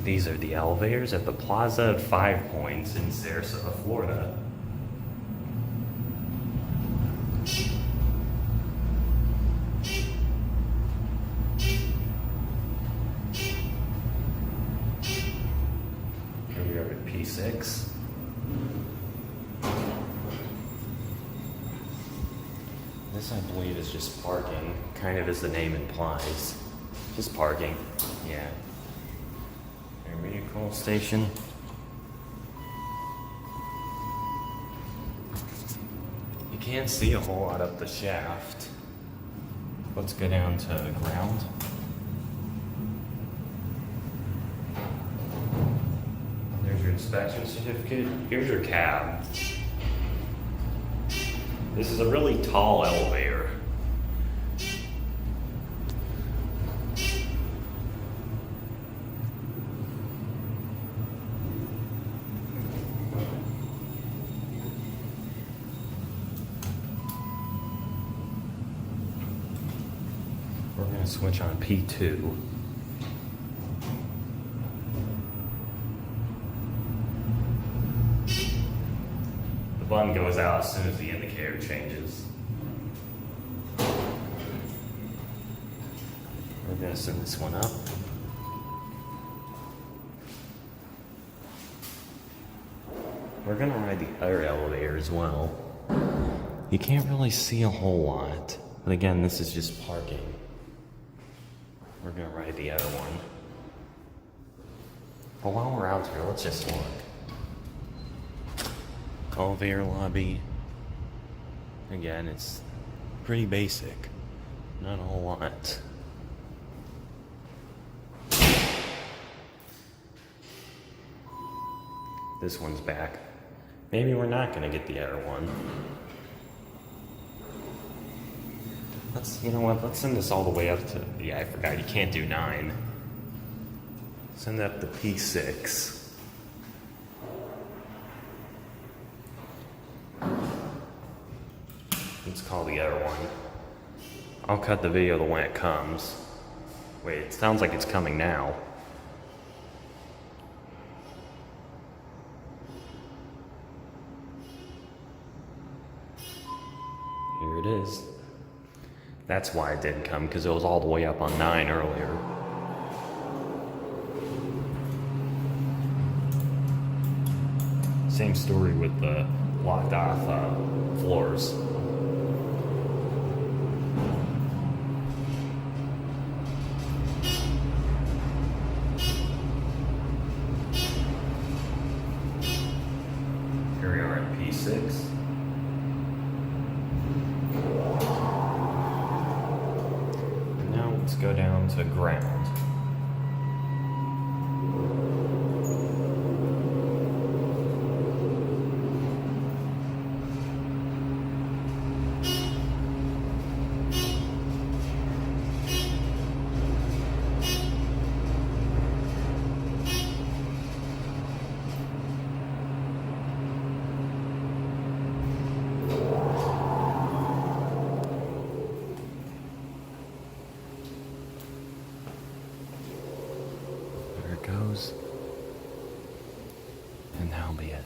These are the elevators at the Plaza at 5 Points in Sarasota, Florida. Here we are at P6. This, I believe, is just parking, kind of as the name implies. Just parking, yeah. Air vehicle station. You can't see a whole lot up the shaft. Let's go down to the ground. There's your inspection certificate. Here's your cab. This is a really tall elevator. We're going to switch on P2. The button goes out as soon as the indicator changes. We're going to send this one up. We're going to ride the other elevator as well. You can't really see a whole lot, but again, this is just parking. We're going to ride the other one. But while we're out here, let's just look. Elevator lobby. Again, it's pretty basic. Not a whole lot. This one's back. Maybe we're not gonna get the other one. You know what, let's send this all the way up to, yeah, I forgot, you can't do 9. Send it up to P6. Let's call the other one. I'll cut the video the when it comes. Wait, it sounds like it's coming now. Here it is. That's why it didn't come, because it was all the way up on 9 earlier. Same story with the locked off floors. Here we are at P6. And now let's go down to ground. There it goes. And that'll be it.